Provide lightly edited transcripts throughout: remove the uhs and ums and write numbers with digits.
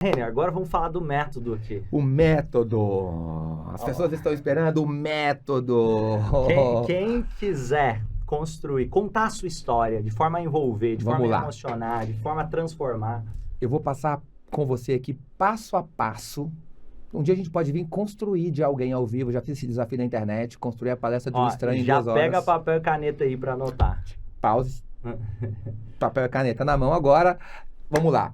Renner, agora vamos falar do método aqui. O método. As pessoas estão esperando o método. Quem quiser construir, contar a sua história de forma a envolver, de Vamos forma a lá. emocionar, de forma a transformar. Eu vou passar com você aqui passo a passo. Um dia a gente pode vir construir de alguém ao vivo. Já fiz esse desafio na internet, construir a palestra de um estranho em 2 horas. Já pega papel e caneta aí para anotar. Pause. Papel e caneta na mão agora. Vamos lá.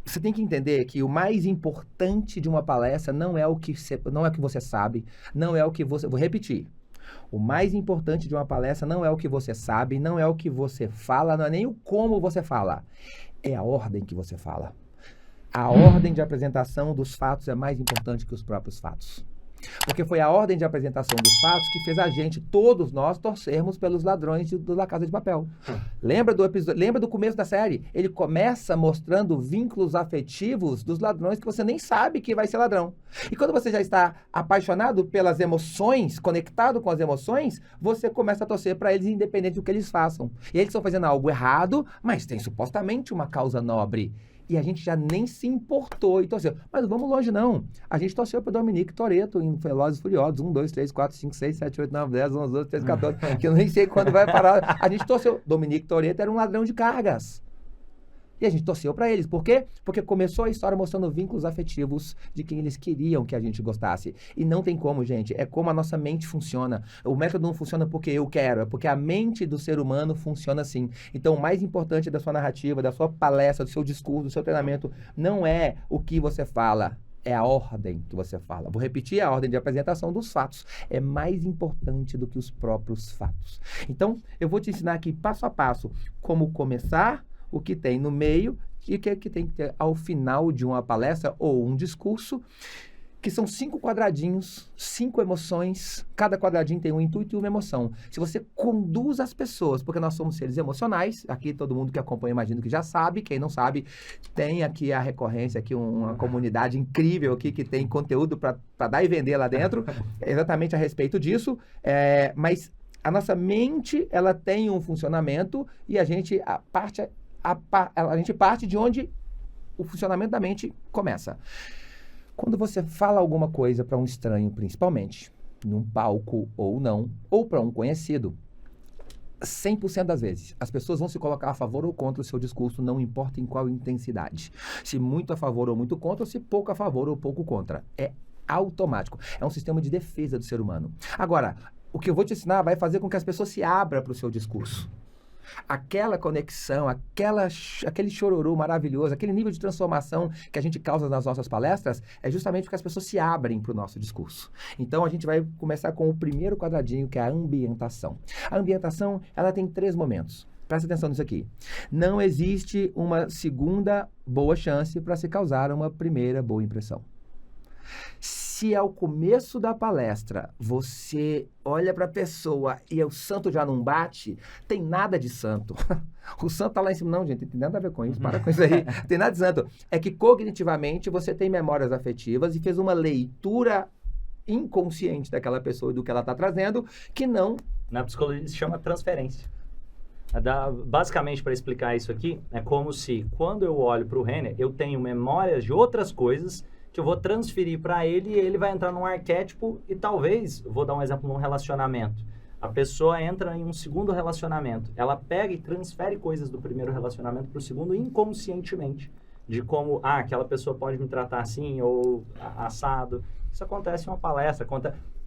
Você tem que entender que o mais importante de uma palestra não é o que você sabe, não é o que você... Vou repetir. O mais importante de uma palestra não é o que você sabe, não é o que você fala, não é nem o como você fala. É a ordem que você fala. A ordem de apresentação dos fatos é mais importante que os próprios fatos. Porque foi a ordem de apresentação dos fatos que fez a gente, todos nós, torcermos pelos ladrões da Casa de Papel. Lembra do começo da série? Ele começa mostrando vínculos afetivos dos ladrões que você nem sabe que vai ser ladrão. E quando você já está apaixonado pelas emoções, conectado com as emoções, você começa a torcer para eles, independente do que eles façam. E eles estão fazendo algo errado, mas tem supostamente uma causa nobre. E a gente já nem se importou e torceu. Mas não vamos longe, não. A gente torceu para Dominique Toretto em Velozes e Furiosos. 1, 2, 3, 4, 5, 6, 7, 8, 9, 10, 11, 12, 13, 14. Que eu nem sei quando vai parar. A gente torceu. Dominique Toretto era um ladrão de cargas. E a gente torceu para eles. Por quê? Porque começou a história mostrando vínculos afetivos de quem eles queriam que a gente gostasse. E não tem como, gente. É como a nossa mente funciona. O método não funciona porque eu quero, é porque a mente do ser humano funciona assim. Então, o mais importante da sua narrativa, da sua palestra, do seu discurso, do seu treinamento, não é o que você fala, é a ordem que você fala. Vou repetir a ordem de apresentação dos fatos. É mais importante do que os próprios fatos. Então, eu vou te ensinar aqui, passo a passo, como começar, o que tem no meio e o que tem que ter ao final de uma palestra ou um discurso, que são 5 quadradinhos, 5 emoções, cada quadradinho tem um intuito e uma emoção. Se você conduz as pessoas, porque nós somos seres emocionais, aqui todo mundo que acompanha, imagino que já sabe, quem não sabe, tem aqui a recorrência, aqui uma comunidade incrível aqui que tem conteúdo para dar e vender lá dentro, exatamente a respeito disso, mas a nossa mente, ela tem um funcionamento e a gente parte de onde o funcionamento da mente começa. Quando você fala alguma coisa para um estranho, principalmente, num palco ou não, ou para um conhecido, 100% das vezes, as pessoas vão se colocar a favor ou contra o seu discurso, não importa em qual intensidade. Se muito a favor ou muito contra, ou se pouco a favor ou pouco contra. É automático. É um sistema de defesa do ser humano. Agora, o que eu vou te ensinar vai fazer com que as pessoas se abram para o seu discurso. Aquela conexão, aquele chororô maravilhoso, aquele nível de transformação que a gente causa nas nossas palestras, é justamente porque as pessoas se abrem para o nosso discurso. Então, a gente vai começar com o primeiro quadradinho, que é a ambientação. A ambientação, ela tem 3 momentos. Presta atenção nisso aqui. Não existe uma segunda boa chance para se causar uma primeira boa impressão. Se ao começo da palestra você olha para a pessoa e o santo já não bate, tem nada de santo. O santo tá lá em cima. Não, gente, não tem nada a ver com isso. Para com isso aí. Tem nada de santo. É que cognitivamente você tem memórias afetivas e fez uma leitura inconsciente daquela pessoa e do que ela está trazendo, que não... Na psicologia se chama transferência. Basicamente, para explicar isso aqui, é como se, quando eu olho para o Renner, eu tenho memórias de outras coisas que eu vou transferir para ele e ele vai entrar num arquétipo e talvez, vou dar um exemplo num relacionamento. A pessoa entra em um segundo relacionamento. Ela pega e transfere coisas do primeiro relacionamento para o segundo inconscientemente. De como, aquela pessoa pode me tratar assim ou assado. Isso acontece em uma palestra.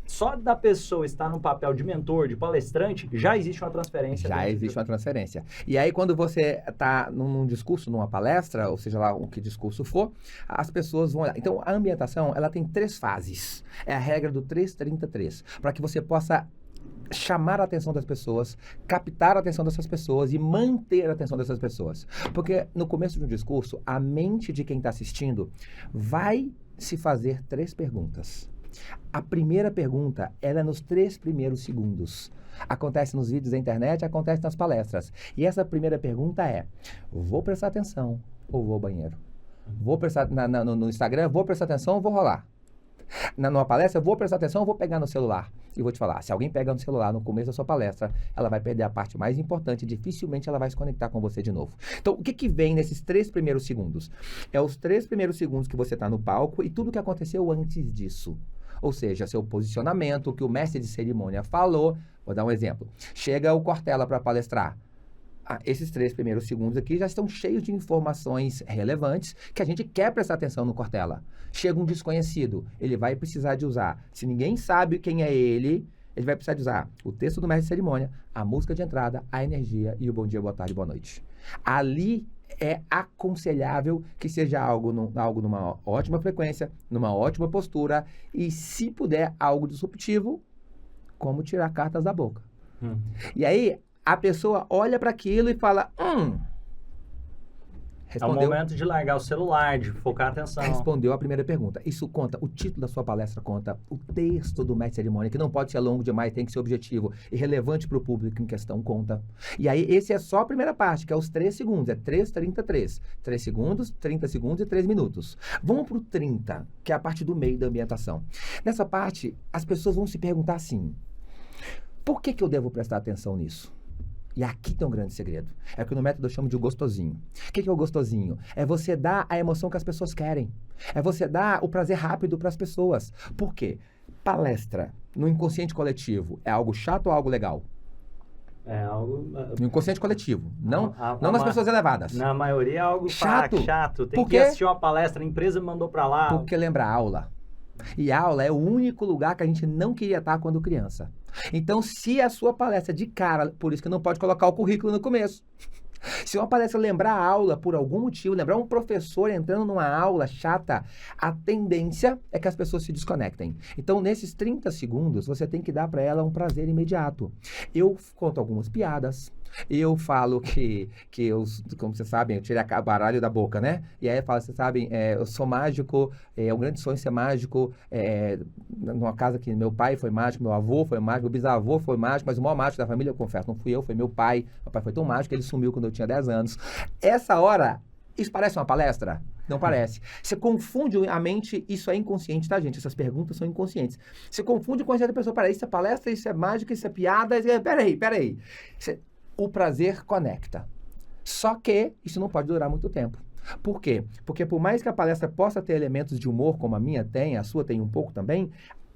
Só da pessoa estar no papel de mentor, de palestrante, já existe uma transferência. Já existe uma transferência. E aí, quando você está num discurso, numa palestra, ou seja lá o que discurso for, as pessoas vão olhar. Então, a ambientação, ela tem 3 fases. É a regra do 3-30-3. Para que você possa chamar a atenção das pessoas, captar a atenção dessas pessoas e manter a atenção dessas pessoas. Porque no começo de um discurso, a mente de quem está assistindo vai se fazer 3 perguntas. A primeira pergunta, ela é nos 3 primeiros segundos. Acontece nos vídeos da internet, acontece nas palestras. E essa primeira pergunta é: vou prestar atenção ou vou ao banheiro? Vou prestar no Instagram, vou prestar atenção ou vou rolar? numa palestra, eu vou prestar atenção, eu vou pegar no celular. E vou te falar, se alguém pega no celular no começo da sua palestra, ela vai perder a parte mais importante, dificilmente ela vai se conectar com você de novo. Então, o que vem nesses 3 primeiros segundos? É os 3 primeiros segundos que você está no palco e tudo o que aconteceu antes disso. Ou seja, seu posicionamento, o que o mestre de cerimônia falou. Vou dar um exemplo. Chega o Cortella para palestrar. Esses 3 primeiros segundos aqui já estão cheios de informações relevantes que a gente quer prestar atenção no Cortella. Chega um desconhecido, ele vai precisar de usar. Se ninguém sabe quem é ele vai precisar de usar o texto do mestre de cerimônia, a música de entrada, a energia e o bom dia, boa tarde, boa noite. Ali é aconselhável que seja algo numa ótima frequência, numa ótima postura e, se puder, algo disruptivo, como tirar cartas da boca. E aí, a pessoa olha para aquilo e fala, respondeu. É o momento de largar o celular, de focar a atenção. Respondeu a primeira pergunta. Isso conta, o título da sua palestra conta, o texto do mestre de cerimônia, que não pode ser longo demais, tem que ser objetivo e relevante para o público em questão, conta. E aí, esse é só a primeira parte, que é os 3 segundos, é 3, 30, 3. 3 segundos, 30 segundos e 3 minutos. Vamos para o 30, que é a parte do meio da ambientação. Nessa parte, as pessoas vão se perguntar assim, por que eu devo prestar atenção nisso? E aqui tem um grande segredo. É o que no método eu chamo de gostosinho. O que é o gostosinho? É você dar a emoção que as pessoas querem. É você dar o prazer rápido para as pessoas. Por quê? Palestra no inconsciente coletivo é algo chato ou algo legal? É algo... No inconsciente coletivo. Não nas pessoas elevadas. Na maioria é algo chato. Chato. Tem que assistir uma palestra, a empresa me mandou para lá. Porque lembra a aula. E a aula é o único lugar que a gente não queria estar quando criança. Então, se a sua palestra de cara, por isso que não pode colocar o currículo no começo. Se uma palestra lembrar a aula por algum motivo, lembrar um professor entrando numa aula chata, a tendência é que as pessoas se desconectem. Então, nesses 30 segundos, você tem que dar para ela um prazer imediato. Eu conto algumas piadas. Eu falo que eu, como vocês sabem, eu tirei a baralho da boca, né? E aí eu falo, vocês sabem, eu sou mágico, é um grande sonho ser mágico, numa casa que meu pai foi mágico, meu avô foi mágico, meu bisavô foi mágico, mas o maior mágico da família, eu confesso, não fui eu, foi meu pai. Meu pai foi tão mágico que ele sumiu quando eu tinha 10 anos. Essa hora, isso parece uma palestra? Não parece. Você confunde a mente, isso é inconsciente, tá, gente? Essas perguntas são inconscientes. Você confunde com a pessoa, peraí, isso é palestra, isso é mágica, isso é piada, peraí. O prazer conecta. Só que isso não pode durar muito tempo. Por quê? Porque por mais que a palestra possa ter elementos de humor, como a minha tem, a sua tem um pouco também,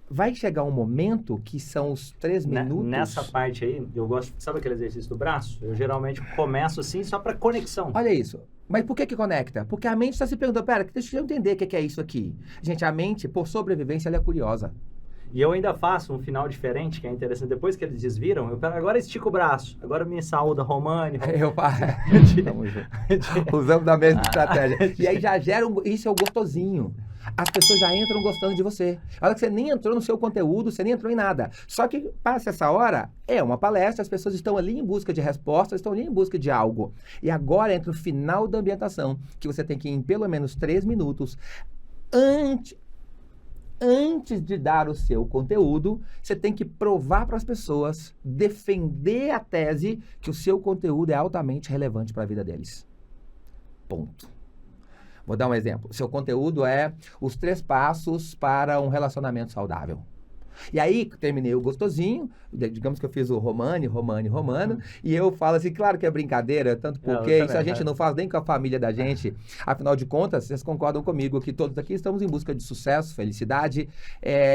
vai chegar um momento que são os 3 minutos... Nessa parte aí, eu gosto... Sabe aquele exercício do braço? Eu geralmente começo assim só para conexão. Olha isso. Mas por que conecta? Porque a mente está se perguntando, pera, deixa eu entender o que é isso aqui. Gente, a mente, por sobrevivência, ela é curiosa. E eu ainda faço um final diferente, que é interessante. Depois que eles desviram, eu pego, agora estico o braço. Agora me saúda, Romani. Usamos da mesma estratégia. E aí já gera isso é o gostosinho. As pessoas já entram gostando de você. Olha que você nem entrou no seu conteúdo, você nem entrou em nada. Só que passa essa hora, é uma palestra, as pessoas estão ali em busca de respostas, estão ali em busca de algo. E agora entra o final da ambientação, que você tem que ir em pelo menos 3 minutos antes de dar o seu conteúdo, você tem que provar para as pessoas, defender a tese que o seu conteúdo é altamente relevante para a vida deles. Ponto. Vou dar um exemplo. Seu conteúdo é os 3 passos para um relacionamento saudável. E aí, terminei o gostosinho, digamos que eu fiz o Romano, e eu falo assim, claro que é brincadeira, tanto porque isso a gente não faz nem com a família da gente. Afinal de contas, vocês concordam comigo que todos aqui estamos em busca de sucesso, felicidade,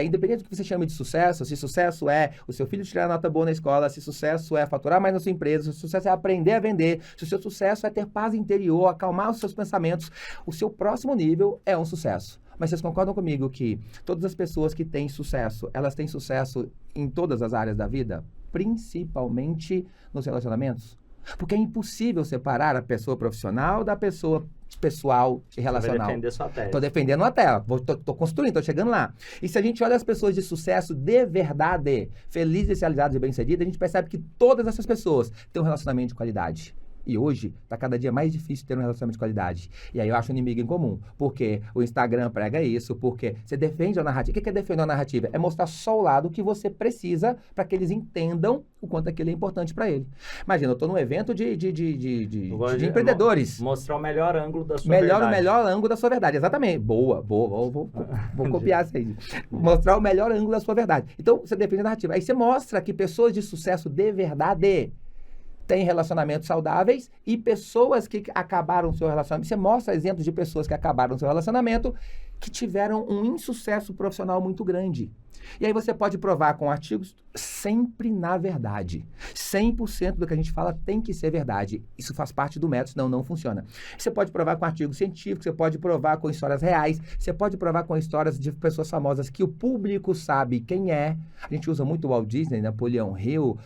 independente do que você chame de sucesso, se sucesso é o seu filho tirar nota boa na escola, se sucesso é faturar mais na sua empresa, se sucesso é aprender a vender, se o seu sucesso é ter paz interior, acalmar os seus pensamentos, o seu próximo nível é um sucesso. Mas vocês concordam comigo que todas as pessoas que têm sucesso, elas têm sucesso em todas as áreas da vida? Principalmente nos relacionamentos? Porque é impossível separar a pessoa profissional da pessoa pessoal e relacional. Vai defender sua tese. Tô defendendo a tela. Tô construindo, tô chegando lá. E se a gente olha as pessoas de sucesso de verdade, felizes, realizadas e bem-sucedidas, a gente percebe que todas essas pessoas têm um relacionamento de qualidade. E hoje está cada dia mais difícil ter um relacionamento de qualidade. E aí eu acho um inimigo em comum. Porque o Instagram prega isso, porque você defende a narrativa. O que é defender a narrativa? É mostrar só o lado que você precisa para que eles entendam o quanto aquilo é importante para ele. Imagina, eu estou num evento de empreendedores. Mostrar o melhor ângulo da sua verdade. O melhor ângulo da sua verdade, exatamente. Boa. Vou copiar isso aí. Mostrar o melhor ângulo da sua verdade. Então, você defende a narrativa. Aí você mostra que pessoas de sucesso de verdade têm relacionamentos saudáveis e pessoas que acabaram o seu relacionamento. Você mostra exemplos de pessoas que acabaram o seu relacionamento que tiveram um insucesso profissional muito grande. E aí você pode provar com artigos sempre na verdade. 100% do que a gente fala tem que ser verdade. Isso faz parte do método, senão não funciona. Você pode provar com artigos científicos, você pode provar com histórias reais, você pode provar com histórias de pessoas famosas que o público sabe quem é. A gente usa muito o Walt Disney, Napoleão Hill,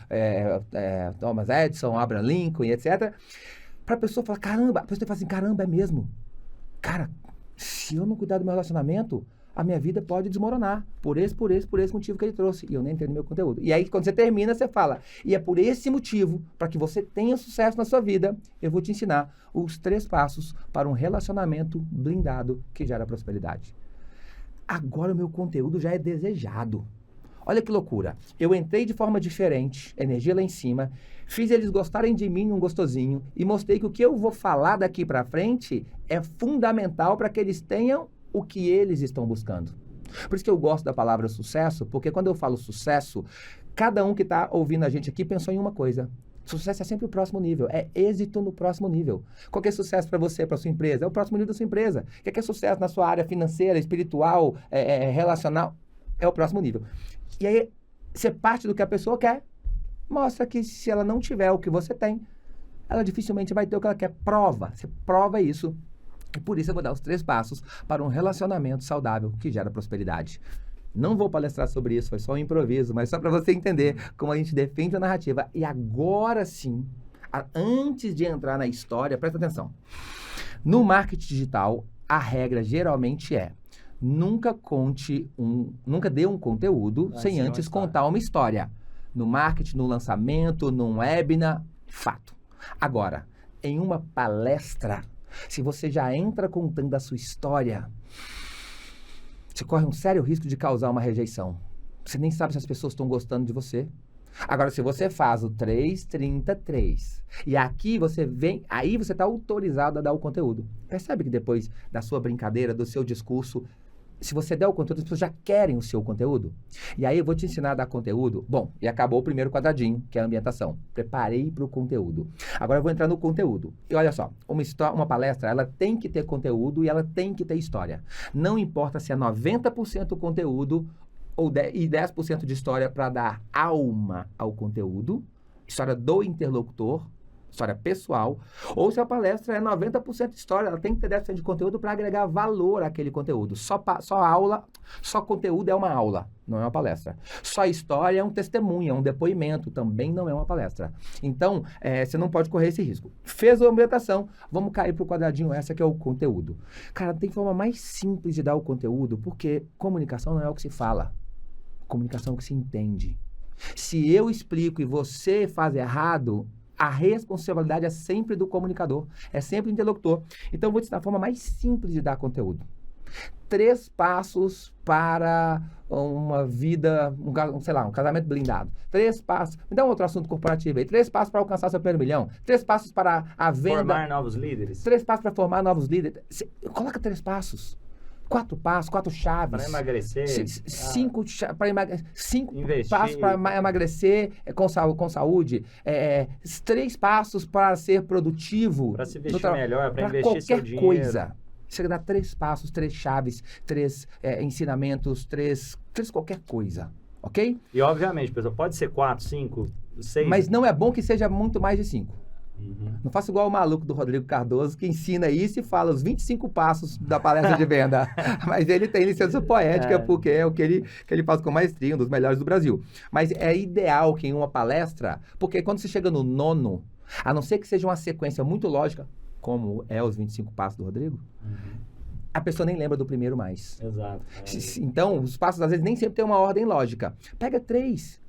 Thomas Edison, Abraham Lincoln, etc. Para a pessoa falar, caramba, a pessoa fala assim, caramba, é mesmo. Cara, se eu não cuidar do meu relacionamento, a minha vida pode desmoronar por esse motivo que ele trouxe. E eu nem entendo meu conteúdo. E aí, quando você termina, você fala, e é por esse motivo, para que você tenha sucesso na sua vida, eu vou te ensinar os 3 passos para um relacionamento blindado que gera prosperidade. Agora o meu conteúdo já é desejado. Olha que loucura. Eu entrei de forma diferente, energia lá em cima, fiz eles gostarem de mim um gostosinho e mostrei que o que eu vou falar daqui para frente é fundamental para que eles tenham o que eles estão buscando. Por isso que eu gosto da palavra sucesso, porque quando eu falo sucesso, cada um que está ouvindo a gente aqui pensou em uma coisa. Sucesso é sempre o próximo nível, é êxito no próximo nível. Qual que é sucesso para você, para sua empresa? É o próximo nível da sua empresa. O que é sucesso na sua área financeira, espiritual, relacional? É o próximo nível. E aí, você parte do que a pessoa quer, mostra que se ela não tiver o que você tem, ela dificilmente vai ter o que ela quer. Prova, você prova isso. E por isso eu vou dar os 3 passos para um relacionamento saudável que gera prosperidade. Não vou palestrar sobre isso, foi só um improviso, mas só para você entender como a gente defende a narrativa. E agora sim, antes de entrar na história, presta atenção. No marketing digital, a regra geralmente é nunca dê um conteúdo sem antes contar uma história. No marketing, no lançamento, num webinar, fato. Agora, em uma palestra, se você já entra contando a sua história, você corre um sério risco de causar uma rejeição. Você nem sabe se as pessoas estão gostando de você. Agora, se você faz o 333 e aqui você vem, aí você está autorizado a dar o conteúdo. Percebe que depois da sua brincadeira, do seu discurso, se você der o conteúdo, as pessoas já querem o seu conteúdo. E aí eu vou te ensinar a dar conteúdo. Bom, e acabou o primeiro quadradinho, que é a ambientação. Preparei para o conteúdo. Agora eu vou entrar no conteúdo. E olha só, uma palestra, ela tem que ter conteúdo e ela tem que ter história. Não importa se é 90% conteúdo e 10% de história para dar alma ao conteúdo, história do interlocutor, história pessoal, ou se a palestra é 90% história, ela tem que ter 10% de conteúdo para agregar valor àquele conteúdo. Só conteúdo é uma aula, não é uma palestra. Só história é um testemunho, é um depoimento, também não é uma palestra. Então, você não pode correr esse risco. Fez a ambientação, vamos cair para o quadradinho, essa que é o conteúdo. Cara, tem forma mais simples de dar o conteúdo, porque comunicação não é o que se fala, comunicação é o que se entende. Se eu explico e você faz errado, a responsabilidade é sempre do comunicador, é sempre do interlocutor. Então, eu vou te dar a forma mais simples de dar conteúdo. 3 passos para uma vida, um casamento blindado. 3 passos. Me dá um outro assunto corporativo aí. 3 passos para alcançar seu primeiro milhão. 3 passos para a venda. Formar novos líderes. 3 passos para formar novos líderes. Coloca 3 passos. 4 passos, 4 chaves. Para emagrecer. 5 passos para emagrecer com saúde. 3 passos para ser produtivo. Para se vestir melhor, para investir seu dinheiro. Qualquer coisa. Você dá 3 passos, 3 chaves, 3 ensinamentos, 3 qualquer coisa. Ok? E obviamente, pessoal, pode ser 4, 5, 6. Mas não é bom que seja muito mais de 5. Não faça igual o maluco do Rodrigo Cardoso, que ensina isso e fala os 25 passos da palestra de venda. Mas ele tem licença poética, porque é o que ele faz com maestria, um dos melhores do Brasil. Mas é ideal que em uma palestra, porque quando você chega no 9º, a não ser que seja uma sequência muito lógica, como é os 25 passos do Rodrigo, a pessoa nem lembra do primeiro mais. Exato. Então, os passos às vezes nem sempre tem uma ordem lógica. Pega 3,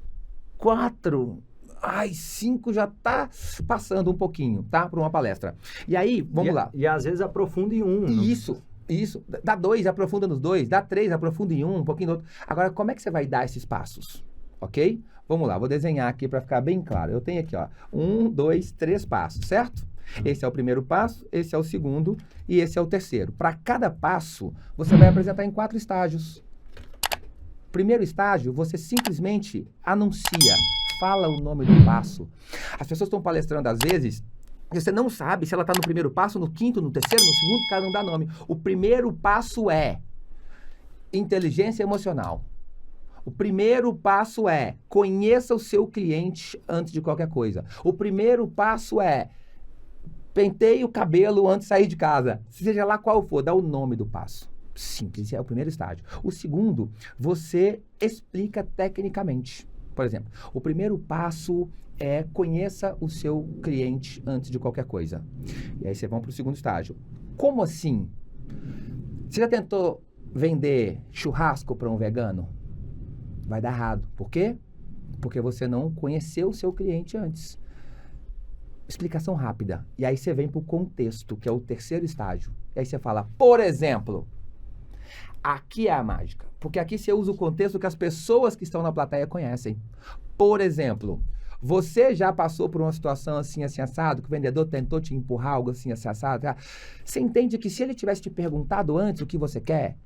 4... Ai, 5 já tá passando um pouquinho, tá? Para uma palestra. E aí, vamos lá. E às vezes aprofunda em um. Isso. Dá 2, aprofunda nos 2. Dá 3, aprofunda em um pouquinho no outro. Agora, como é que você vai dar esses passos? Ok? Vamos lá, vou desenhar aqui para ficar bem claro. Eu tenho aqui, ó, 1, 2, 3 passos, certo? Esse é o primeiro passo, esse é o segundo e esse é o terceiro. Para cada passo, você vai apresentar em 4 estágios. Primeiro estágio, você simplesmente anuncia, fala o nome do passo. As pessoas estão palestrando às vezes, você não sabe se ela está no primeiro passo, no quinto, no terceiro, no segundo, cada não dá nome. O primeiro passo é inteligência emocional. O primeiro passo é conheça o seu cliente antes de qualquer coisa. O primeiro passo é penteie o cabelo antes de sair de casa. Seja lá qual for, dá o nome do passo. Simples, é o primeiro estágio. O segundo, você explica tecnicamente. Por exemplo, o primeiro passo é conheça o seu cliente antes de qualquer coisa. E aí você vai para o segundo estágio. Como assim? Você já tentou vender churrasco para um vegano? Vai dar errado. Por quê? Porque você não conheceu o seu cliente antes. Explicação rápida. E aí você vem para o contexto, que é o terceiro estágio. E aí você fala, por exemplo, aqui é a mágica. Porque aqui você usa o contexto que as pessoas que estão na plateia conhecem. Por exemplo, você já passou por uma situação assim assado, que o vendedor tentou te empurrar algo assim assado? Você entende que se ele tivesse te perguntado antes o que você quer,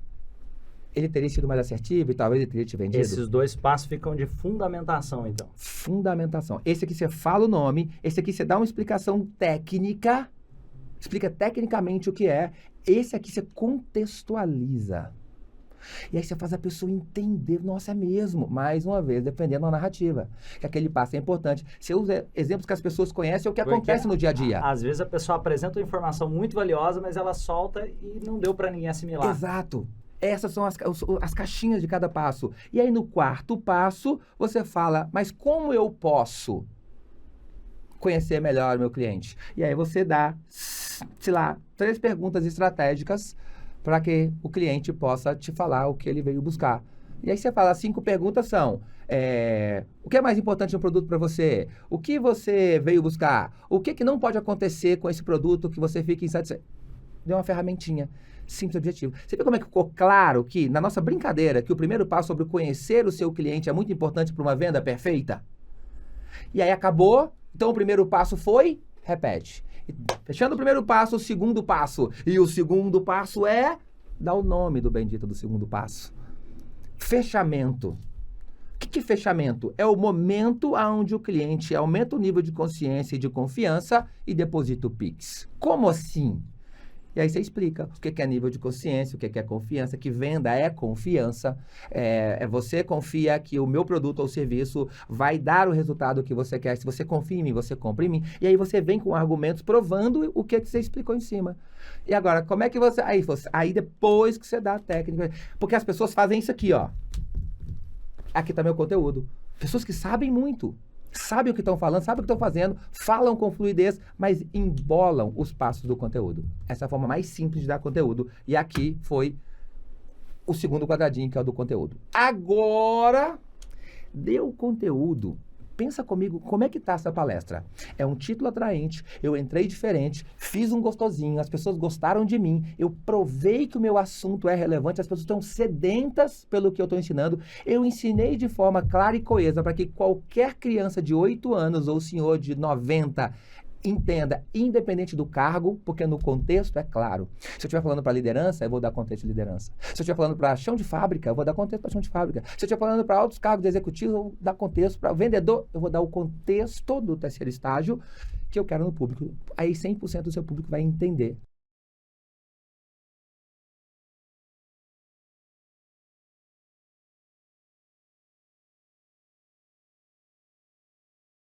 ele teria sido mais assertivo e talvez ele teria te vendido? Esses 2 passos ficam de fundamentação, então. Fundamentação. Esse aqui você fala o nome, esse aqui você dá uma explicação técnica, explica tecnicamente o que é, esse aqui você contextualiza. E aí você faz a pessoa entender, nossa, é mesmo. Mais uma vez, dependendo da narrativa. Que aquele passo é importante. Você usa exemplos que as pessoas conhecem, é o que acontece no dia a dia. Às vezes a pessoa apresenta uma informação muito valiosa, mas ela solta e não deu para ninguém assimilar. Exato. Essas são as caixinhas de cada passo. E aí no quarto passo, você fala, mas como eu posso conhecer melhor o meu cliente? E aí você dá, sei lá, 3 perguntas estratégicas para que o cliente possa te falar o que ele veio buscar. E aí você fala, 5 perguntas são, o que é mais importante no produto para você? O que você veio buscar? O que não pode acontecer com esse produto que você fica insatisfeito? Deu uma ferramentinha. Simples e objetivo. Você vê como é que ficou claro que, na nossa brincadeira, que o primeiro passo sobre conhecer o seu cliente é muito importante para uma venda perfeita? E aí acabou, então o primeiro passo foi, repete. Fechando o primeiro passo, o segundo passo. E o segundo passo é, dá o nome do bendito do segundo passo. Fechamento. O que é fechamento? É o momento onde o cliente aumenta o nível de consciência e de confiança e deposita o Pix. Como assim? E aí você explica o que é nível de consciência, o que é confiança, que venda é confiança, você confia que o meu produto ou serviço vai dar o resultado que você quer. Se você confia em mim, você compra em mim. E aí você vem com argumentos provando o que você explicou em cima. E agora, como é que você... Aí depois que você dá a técnica... Porque as pessoas fazem isso aqui, ó. Aqui está meu conteúdo. Pessoas que sabem muito. Sabem o que estão falando, sabem o que estão fazendo, falam com fluidez, mas embolam os passos do conteúdo. Essa é a forma mais simples de dar conteúdo. E aqui foi o segundo quadradinho, que é o do conteúdo. Agora, deu conteúdo. Pensa comigo, como é que tá essa palestra? É um título atraente, eu entrei diferente, fiz um gostosinho, as pessoas gostaram de mim, eu provei que o meu assunto é relevante, as pessoas estão sedentas pelo que eu estou ensinando, eu ensinei de forma clara e coesa para que qualquer criança de 8 anos ou senhor de 90 entenda, independente do cargo, porque no contexto é claro. Se eu estiver falando para liderança, eu vou dar contexto de liderança. Se eu estiver falando para chão de fábrica, eu vou dar contexto para chão de fábrica. Se eu estiver falando para altos cargos executivos, eu vou dar contexto para vendedor, eu vou dar o contexto do terceiro estágio que eu quero no público. Aí 100% do seu público vai entender